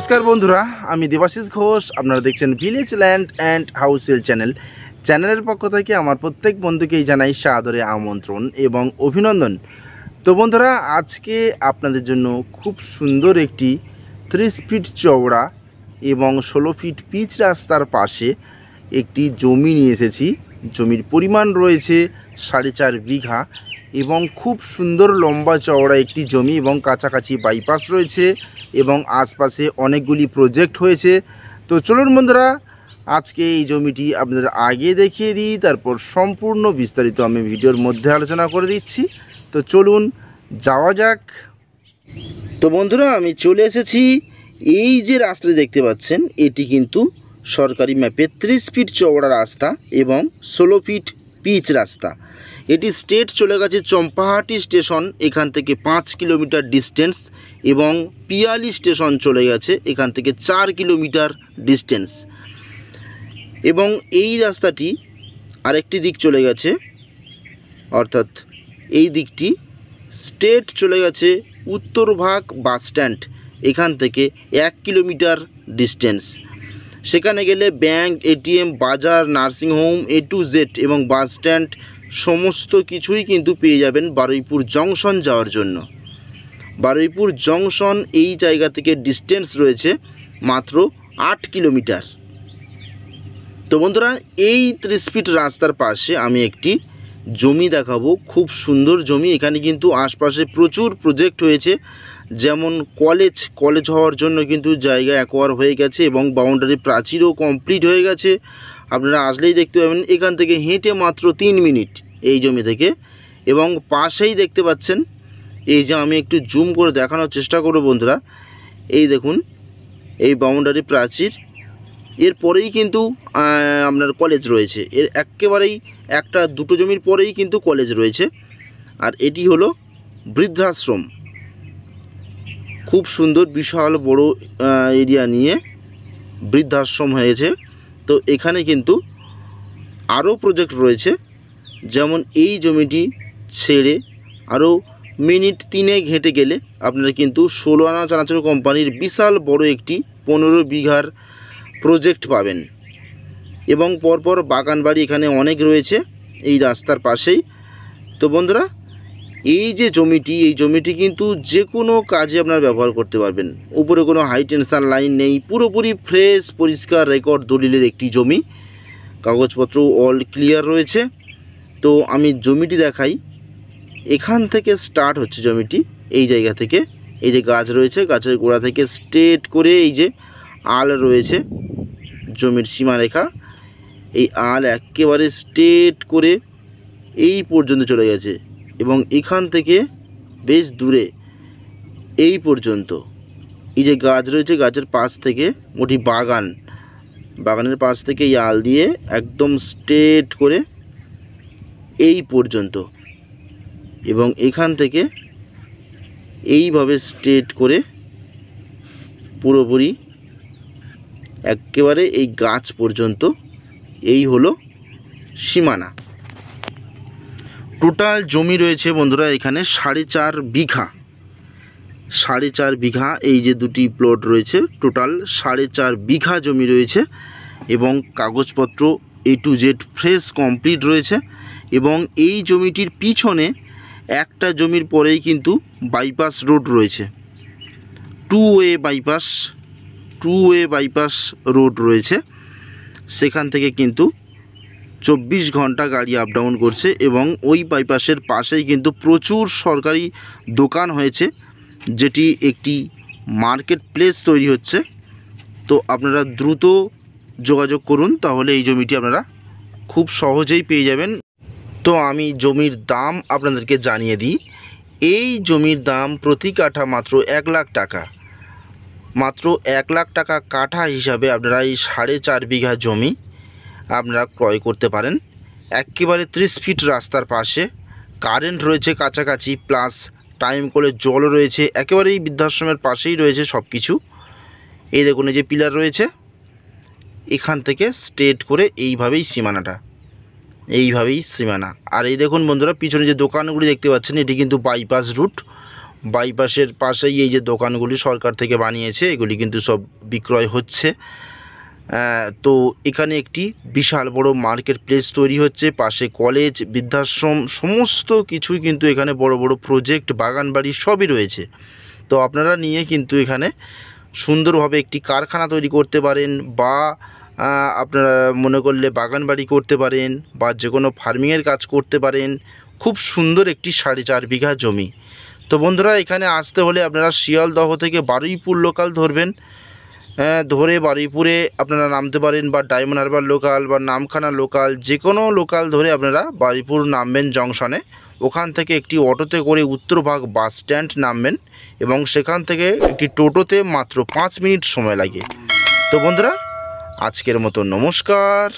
নমস্কার বন্ধুরা, আমি দেবাশিস ঘোষ। আপনারা দেখছেন village land and house sale চ্যানেলের পক্ষ থেকে আমার প্রত্যেক বন্ধুকেই জানাই সাদরে আমন্ত্রণ এবং অভিনন্দন। তো বন্ধুরা, আজকে আপনাদের জন্য খুব সুন্দর একটি 30 ফিট চওড়া এবং 16 ফিট পিচ রাস্তার পাশে একটি জমি নিয়ে এসেছি। জমির পরিমাণ রয়েছে 4.5 বিঘা এবং খুব সুন্দর লম্বা চওড়া একটি জমি এবং কাছাকাছি বাইপাস রয়েছে এবং আশপাশে অনেকগুলি প্রজেক্ট হয়েছে। তো চলুন বন্ধুরা, আজকে এই জমিটি আপনাদের আগে দেখিয়ে দিই, তারপর সম্পূর্ণ বিস্তারিত আমি ভিডিওর মধ্যে আলোচনা করে দিচ্ছি। তো চলুন যাওয়া যাক। তো বন্ধুরা, আমি চলে এসেছি। এই যে রাস্তাটি দেখতে পাচ্ছেন, এটি কিন্তু সরকারি ম্যাপে 30 ফিট চওড়া রাস্তা এবং 16 ফিট পিচ রাস্তা। এটি স্টেট চলে গেছে চম্পাহাটি স্টেশন, এখান থেকে 5 কিলোমিটার ডিস্টেন্স, এবং পিয়ালি স্টেশন চলে গেছে এখান থেকে 4 কিলোমিটার ডিস্টেন্স। এবং এই রাস্তাটি আরেকটি দিক চলে গেছে, অর্থাৎ এই দিকটি স্টেট চলে গেছে উত্তরভাগ বাস স্ট্যান্ড, এখান থেকে 1 কিলোমিটার ডিস্টেন্স। সেখানে গেলে ব্যাংক, এটিএম, বাজার, নার্সিংহোম, A to Z এবং বাস স্ট্যান্ড সমস্ত কিছুই কিন্তু পেয়ে যাবেন বারুইপুর জংশন যাওয়ার জন্য। বারুইপুর জংশন এই জায়গা থেকে ডিস্টেন্স রয়েছে মাত্র 8 কিলোমিটার। তো বন্ধুরা, এই 30 ফিট রাস্তার পাশে আমি একটি জমি দেখাবো, খুব সুন্দর জমি। এখানে কিন্তু আশপাশে প্রচুর প্রজেক্ট হয়েছে, যেমন কলেজ হওয়ার জন্য কিন্তু জায়গা অ্যাকোয়ার হয়ে গেছে এবং বাউন্ডারি প্রাচীরও কমপ্লিট হয়ে গেছে। আপনারা আসলেই দেখতে পাবেন, এখান থেকে হেঁটে মাত্র 3 মিনিট এই জমি থেকে। এবং পাশেই দেখতে পাচ্ছেন, এই যে আমি একটু জুম করে দেখানোর চেষ্টা করব বন্ধুরা, এই দেখুন এই বাউন্ডারি প্রাচীর, এরপরেই কিন্তু আপনার কলেজ রয়েছে। এর একেবারেই একটা দুটো জমির পরেই কিন্তু কলেজ রয়েছে। আর এটি হলো বৃদ্ধাশ্রম, খুব সুন্দর বিশাল বড় এরিয়া নিয়ে বৃদ্ধাশ্রম হয়েছে। তো এখানে কিন্তু আরও প্রজেক্ট রয়েছে, যেমন এই জমিটি ছেড়ে আরও মিনিট 3 হেঁটে গেলে আপনারা কিন্তু 16 আনা চানাচুর কোম্পানির বিশাল বড় একটি 15 বিঘার প্রজেক্ট পাবেন। এবং পরপর বাগান বাড়ি এখানে অনেক রয়েছে এই রাস্তার পাশেই। তো বন্ধুরা, এই যে জমিটি, এই জমিটি কিন্তু যে কোনো কাজে আপনারা ব্যবহার করতে পারবেন। উপরে কোনো হাই টেনশন লাইন নেই, পুরোপুরি ফ্রেশ পরিষ্কার রেকর্ড দলিলের একটি জমি, কাগজপত্র অল ক্লিয়ার রয়েছে। তো আমি জমিটি দেখাই। এখান থেকে স্টার্ট হচ্ছে জমিটি, এই জায়গা থেকে। এই যে গাছ রয়েছে, গাছের গোড়া থেকে স্ট্রেট করে এই যে আল রয়েছে জমির সীমারেখা, এই আল একেবারে স্ট্রেট করে এই পর্যন্ত চলে গেছে। এবং এখান থেকে বেশ দূরে এই পর্যন্ত এই যে গাছ রয়েছে, গাছের পাশ থেকে মোটি বাগানের পাশ থেকে এই আল দিয়ে একদম স্ট্রেট করে এই পর্যন্ত, এবং এখান থেকে এইভাবে স্ট্রেট করে পুরোপুরি একেবারে এই গাছ পর্যন্ত, এই হলো সীমানা। টোটাল জমি রয়েছে বন্ধুরা এখানে 4.5 বিঘা। 4.5 বিঘা, এই যে দুটি প্লট রয়েছে, টোটাল 4.5 বিঘা জমি রয়েছে এবং কাগজপত্র A to Z fresh complete রয়েছে। এবং এই জমিটির পিছনে একটা জমির পরেই কিন্তু বাইপাস রোড রয়েছে, টু ওয়ে বাইপাস রোড রয়েছে। সেখান থেকে কিন্তু 24 ঘন্টা গাড়ি আপ ডাউন করছে এবং ওই বাইপাসের পাশেই কিন্তু প্রচুর সরকারি দোকান হয়েছে, যেটি একটি মার্কেট প্লেস তৈরি হচ্ছে। তো আপনারা দ্রুত যোগাযোগ করুন, তাহলে এই জমিটি আপনারা খুব সহজেই পেয়ে যাবেন। তো আমি জমির দাম আপনাদেরকে জানিয়ে দিই। এই জমির দাম প্রতি কাঠা মাত্র 1 লাখ টাকা। মাত্র 1 লাখ টাকা কাঠা হিসাবে আপনারা এই 4.5 বিঘা জমি আপনারা ক্রয় করতে পারেন। একেবারে 30 ফিট রাস্তার পাশে, কারেন্ট রয়েছে কাছাকাছি, প্লাস টাইম কলে জলও রয়েছে, একেবারেই বৃদ্ধাশ্রমের পাশেই রয়েছে সব কিছু। এই দেখুন, এই যে পিলার রয়েছে, এখান থেকে স্ট্রেট করে এইভাবেই সীমানাটা, এইভাবেই সীমানা। আর এই দেখুন বন্ধুরা, পিছনে যে দোকানগুলি দেখতে পাচ্ছেন, এটি কিন্তু বাইপাস রুট। বাইপাসের পাশেই এই যে দোকানগুলি সরকার থেকে বানিয়েছে, এগুলি কিন্তু সব বিক্রয় হচ্ছে। তো এখানে একটি বিশাল বড় মার্কেট প্লেস তৈরি হচ্ছে, পাশে কলেজ, বৃদ্ধাশ্রম, সমস্ত কিছুই কিন্তু এখানে বড় বড় প্রজেক্ট, বাগানবাড়ি সবই রয়েছে। তো আপনারা নিয়ে কিন্তু এখানে সুন্দরভাবে একটি কারখানা তৈরি করতে পারেন, বা আপনারা মনে করলে বাগানবাড়ি করতে পারেন, বা যে কোনো ফার্মিংয়ের কাজ করতে পারেন। খুব সুন্দর একটি 4.5 বিঘা জমি। তো বন্ধুরা, এখানে আসতে হলে আপনারা শিয়ালদহ থেকে বারুইপুর লোকাল ধরবেন, ধরে বারুইপুরে আপনারা নামতে পারেন, বা ডায়মন্ড হারবার লোকাল বা নামখানা লোকাল, যে কোনো লোকাল ধরে আপনারা বারুইপুর নামবেন জংশনে। ওখান থেকে একটি অটোতে করে উত্তরভাগ বাস স্ট্যান্ড নামবেন, এবং সেখান থেকে একটি টোটোতে মাত্র 5 মিনিট সময় লাগে। তো বন্ধুরা, আজকের মতো নমস্কার।